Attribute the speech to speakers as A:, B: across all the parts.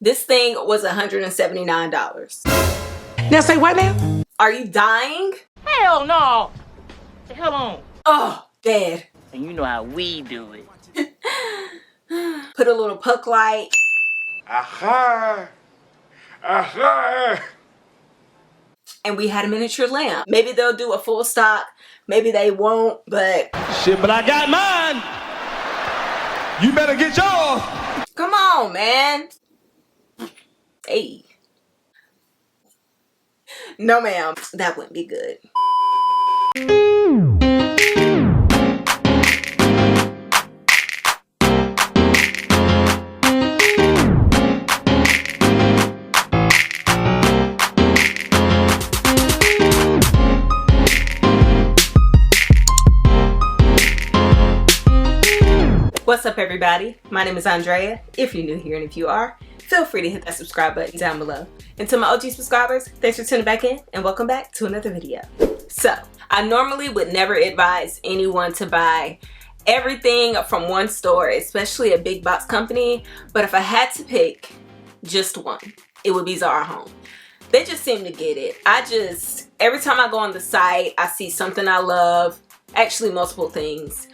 A: This thing was $179.
B: Now say what now?
A: Are you dying?
C: Hell no! The hell on.
A: Oh, dead.
C: And you know how we do it.
A: Put a little puck light.
D: Aha! Aha!
A: And we had a miniature lamp. Maybe they'll do a full stock. Maybe they won't, but...
E: Shit, but I got mine! You better get yours!
A: Come on, man. Hey. No, ma'am. That wouldn't be good. What's up, everybody? My name is Andrea. If you're new here, and if you are, feel free to hit that subscribe button down below. And to my OG subscribers, thanks for tuning back in and welcome back to another video. So, I normally would never advise anyone to buy everything from one store, especially a big box company, but if I had to pick just one, it would be Zara Home. They just seem to get it. Every time I go on the site, I see something I love, actually multiple things.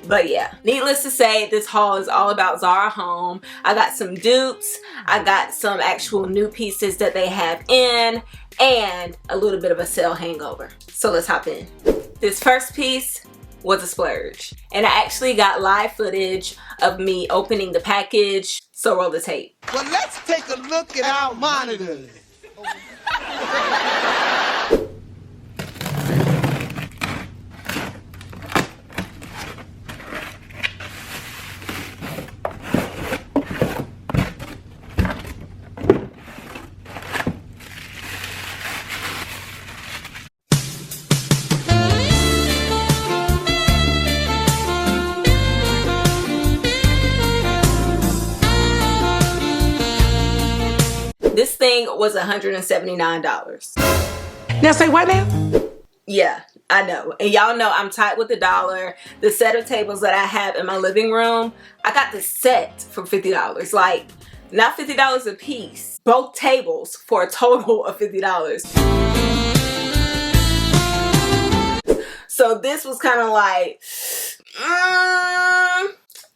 A: But yeah, needless to say, this haul is all about Zara Home. I got some dupes, I got some actual new pieces that they have in, and a little bit of a sale hangover. So let's hop in. This first piece was a splurge, and I actually got live footage of me opening the package, so roll the tape.
F: Well, let's take a look at our monitors.
A: This thing was $179.
B: Now say what now?
A: Yeah, I know. And y'all know I'm tight with the dollar. The set of tables that I have in my living room, I got the set for $50. Like, not $50 a piece. Both tables for a total of $50. So this was kind of like,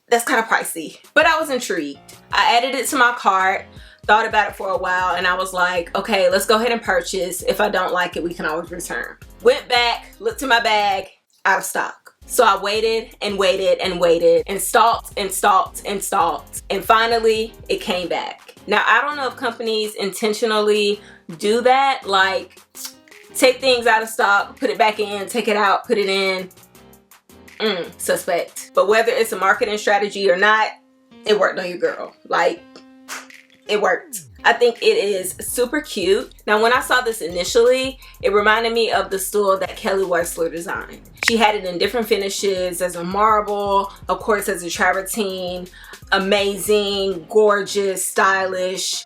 A: that's kind of pricey. But I was intrigued. I added it to my cart. Thought about it for a while, and I was like, okay, let's go ahead and purchase. If I don't like it, we can always return. Went back, looked in my bag, out of stock. So I waited and waited and waited and stalked and stalked and stalked, and finally it came back. Now, I don't know if companies intentionally do that, like take things out of stock, put it back in, take it out, put it in. Suspect. But whether it's a marketing strategy or not, it worked on your girl. Like, it worked. I think it is super cute. Now, when I saw this initially, it reminded me of the stool that Kelly Weissler designed. She had it in different finishes, as a marble, of course as a travertine. Amazing, gorgeous, stylish,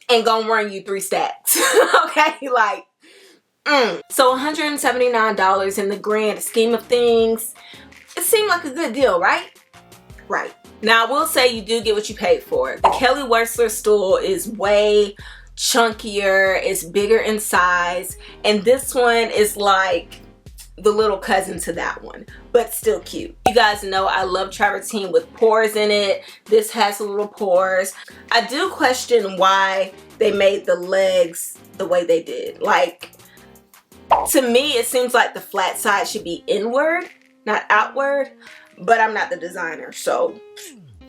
A: and gonna run you 3 stacks. Okay, like, So $179 in the grand scheme of things, it seemed like a good deal, right? Right. Now, I will say you do get what you paid for. The Kelly Weissler stool is way chunkier, it's bigger in size, and this one is like the little cousin to that one, but still cute. You guys know I love travertine with pores in it. This has little pores. I do question why they made the legs the way they did. Like, to me, it seems like the flat side should be inward, not outward. But I'm not the designer, so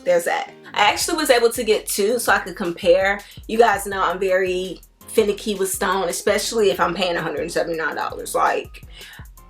A: there's that. I actually was able to get 2 so I could compare. You guys know I'm very finicky with stone, especially if I'm paying $179. Like,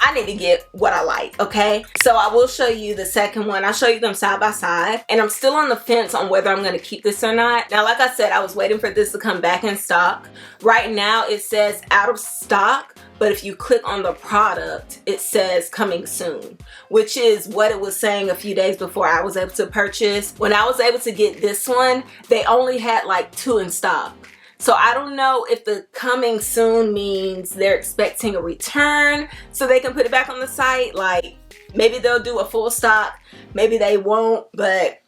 A: I need to get what I like, okay? So I will show you the second one. I'll show you them side by side. And I'm still on the fence on whether I'm gonna keep this or not. Now, like I said, I was waiting for this to come back in stock. Right now, it says out of stock. But if you click on the product, it says coming soon, which is what it was saying a few days before I was able to purchase. When I was able to get this one, they only had like 2 in stock. So I don't know if the coming soon means they're expecting a return so they can put it back on the site. Like, maybe they'll do a full stock, maybe they won't, but...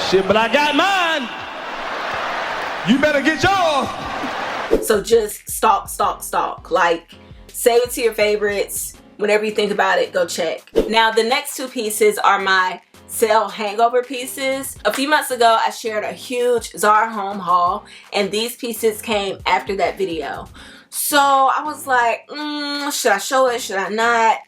E: Shit, but I got mine! You better get yours.
A: So just stalk. Like, save it to your favorites. Whenever you think about it, go check. Now, the next two pieces are my sale hangover pieces. A few months ago, I shared a huge Zara home haul, and these pieces came after that video. So I was like, should I show it? Should I not?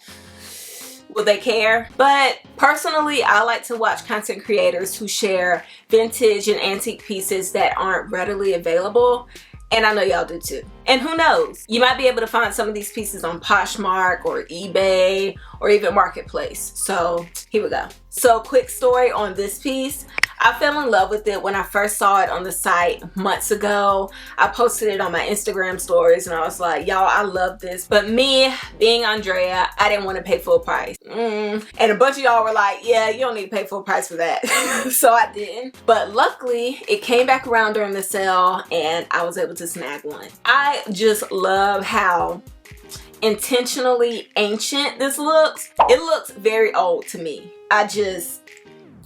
A: Will they care? But personally, I like to watch content creators who share vintage and antique pieces that aren't readily available. And I know y'all do too. And who knows? You might be able to find some of these pieces on Poshmark or eBay or even Marketplace. So here we go. So quick story on this piece. I fell in love with it when I first saw it on the site months ago. I posted it on my Instagram stories and I was like, y'all, I love this. But me, being Andrea, I didn't want to pay full price. And a bunch of y'all were like, yeah, you don't need to pay full price for that. So I didn't. But luckily, it came back around during the sale and I was able to snag one. I just love how intentionally ancient this looks. It looks very old to me.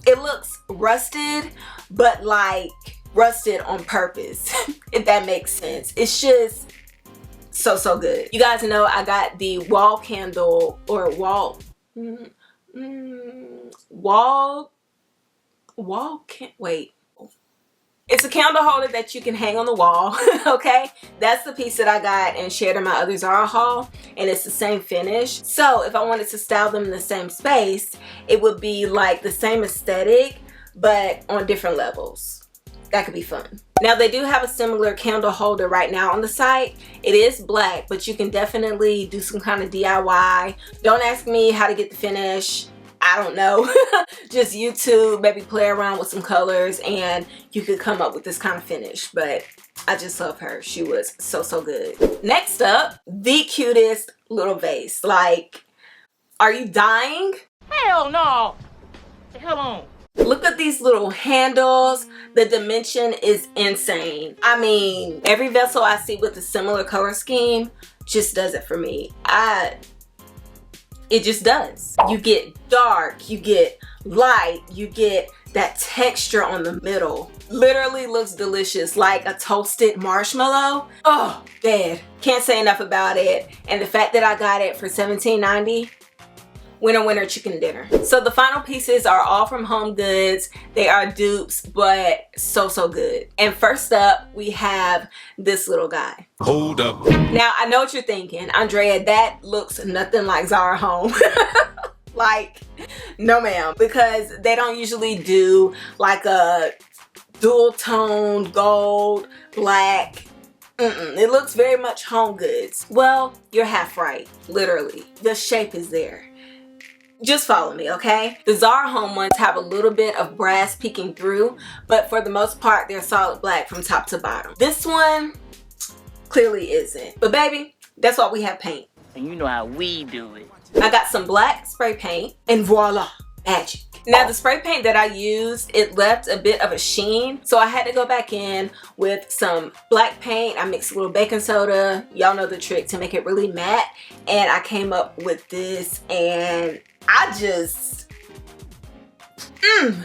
A: It looks rusted, but like rusted on purpose, if that makes sense. It's just so good. You guys know I got the wall candle or wait. It's a candle holder that you can hang on the wall, okay? That's the piece that I got and shared in my other Zara haul, and it's the same finish. So if I wanted to style them in the same space, it would be like the same aesthetic, but on different levels. That could be fun. Now, they do have a similar candle holder right now on the site. It is black, but you can definitely do some kind of DIY. Don't ask me how to get the finish. I don't know. Just YouTube, maybe play around with some colors and you could come up with this kind of finish. But I just love her. She was so good. Next up, the cutest little vase. Like, are you dying?
C: Hell no. The hell on.
A: Look at these little handles. The dimension is insane. I mean, every vessel I see with a similar color scheme just does it for me. It just does. You get dark, you get light, you get that texture on the middle. Literally looks delicious, like a toasted marshmallow. Oh, bad. Can't say enough about it. And the fact that I got it for $17.90, winner chicken dinner. So the final pieces are all from Homegoods. They are dupes, but so good. And first up, we have this little guy.
E: Hold up.
A: Now, I know what you're thinking. Andrea, that looks nothing like Zara Home. Like, no ma'am. Because they don't usually do like a dual tone gold, black. It looks very much Homegoods. Well, you're half right. Literally. The shape is there. Just follow me, okay? The Zara Home ones have a little bit of brass peeking through, but for the most part, they're solid black from top to bottom. This one clearly isn't. But baby, that's why we have paint.
C: And you know how we do it.
A: I got some black spray paint, and voila, magic. Now, the spray paint that I used, it left a bit of a sheen, so I had to go back in with some black paint. I mixed a little baking soda. Y'all know the trick to make it really matte, and I came up with this, and I just,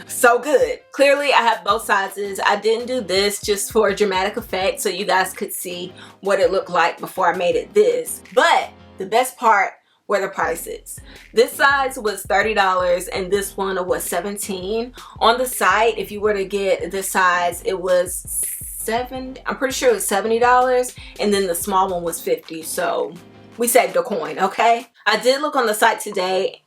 A: so good. Clearly, I have both sizes. I didn't do this just for dramatic effect so you guys could see what it looked like before I made it this. But the best part were the prices. This size was $30 and this one was $17. On the site, if you were to get this size, it was I'm pretty sure it was $70, and then the small one was $50. So we saved a coin, okay? I did look on the site today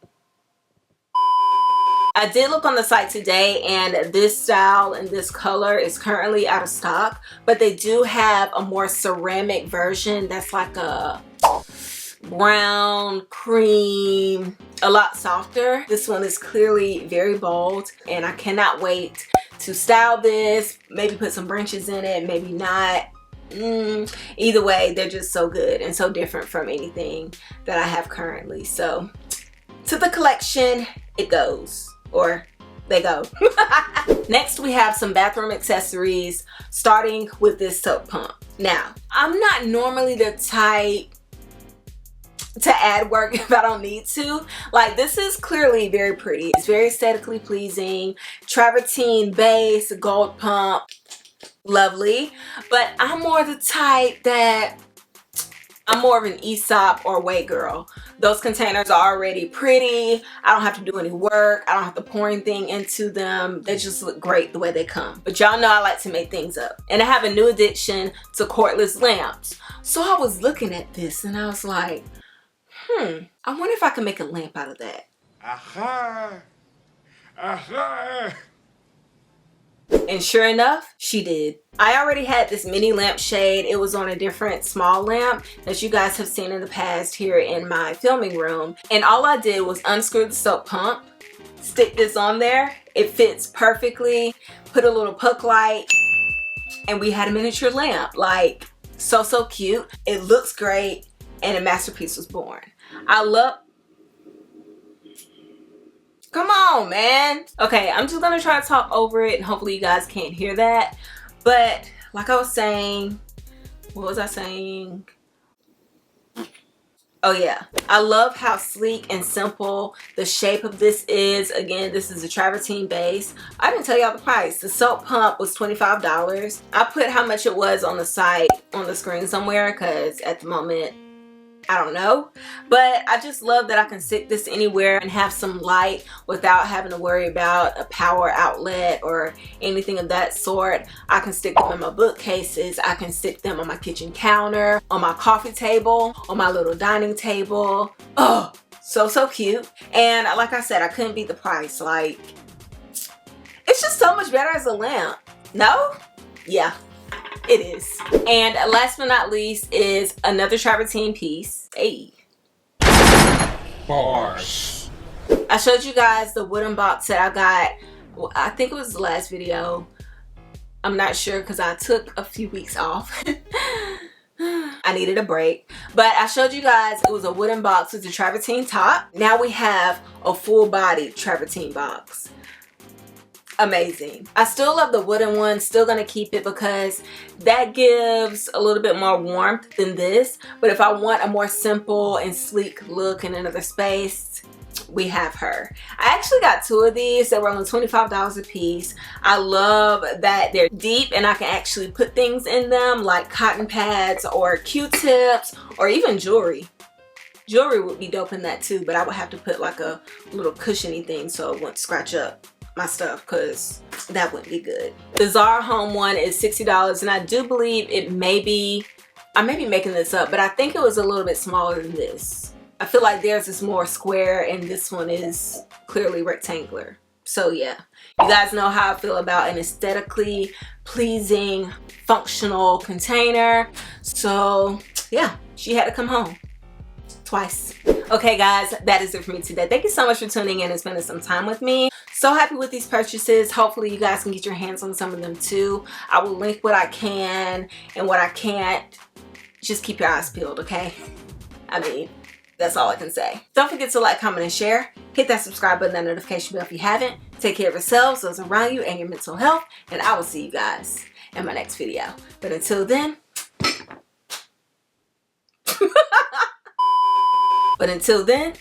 A: and this style and this color is currently out of stock, but they do have a more ceramic version that's like a brown cream, a lot softer. This one is clearly very bold and I cannot wait to style this, maybe put some branches in it, maybe not. Either way, they're just so good and so different from anything that I have currently. So to the collection it goes, or they go. Next, we have some bathroom accessories, starting with this soap pump. Now, I'm not normally the type to add work if I don't need to. Like, this is clearly very pretty. It's very aesthetically pleasing. Travertine base, gold pump. lovely. But I'm more the type that I'm more of an Aesop or Way girl. Those containers are already pretty. I don't have to do any work. I don't have to pour anything into them. They just look great the way they come. But y'all know I like to make things up. And I have a new addiction to cordless lamps. So I was looking at this and I was like, I wonder if I can make a lamp out of that.
D: Aha! Aha!
A: And sure enough, she did. I already had this mini lampshade. It was on a different small lamp that you guys have seen in the past here in my filming room. And all I did was unscrew the soap pump, stick this on there. It fits perfectly, put a little puck light, and we had a miniature lamp. Like, so cute. It looks great, and a masterpiece was born. I love... Come on, man. Okay, I'm just gonna try to talk over it and hopefully you guys can't hear that. But like I was saying, what was I saying? Oh yeah, I love how sleek and simple the shape of this is. Again, this is a travertine base. I didn't tell y'all the price. The soap pump was $25. I put how much it was on the site on the screen somewhere because at the moment, I don't know, but I just love that I can stick this anywhere and have some light without having to worry about a power outlet or anything of that sort. I can stick them in my bookcases. I can stick them on my kitchen counter, on my coffee table, on my little dining table. Oh, so cute. And like I said, I couldn't beat the price. Like, it's just so much better as a lamp. No? Yeah. It is. And last but not least is another travertine piece. Hey.
E: Bars.
A: I showed you guys the wooden box that I got. Well, I think it was the last video. I'm not sure because I took a few weeks off. I needed a break. But I showed you guys it was a wooden box with a travertine top. Now we have a full body travertine box. Amazing. I still love the wooden one, still gonna keep it because that gives a little bit more warmth than this. But if I want a more simple and sleek look in another space, we have her. I actually got two of these. They were only $25 a piece. I love that they're deep and I can actually put things in them like cotton pads or Q-tips or even jewelry. Jewelry would be dope in that too, but I would have to put like a little cushiony thing so it wouldn't scratch up my stuff because that wouldn't be good. The Zara home one is $60 and I do believe it may be, I may be making this up, but I think it was a little bit smaller than this. I feel like theirs is more square and this one is clearly rectangular. So yeah, you guys know how I feel about an aesthetically pleasing, functional container. So yeah, she had to come home. Twice. Okay guys, that is it for me today. Thank you so much for tuning in and spending some time with me. So happy with these purchases. Hopefully you guys can get your hands on some of them too. I will link what I can and what I can't. Just keep your eyes peeled, okay? I mean, that's all I can say. Don't forget to like, comment, and share. Hit that subscribe button and that notification bell if you haven't. Take care of yourselves, those around you, and your mental health. And I will see you guys in my next video. But until then... But until then,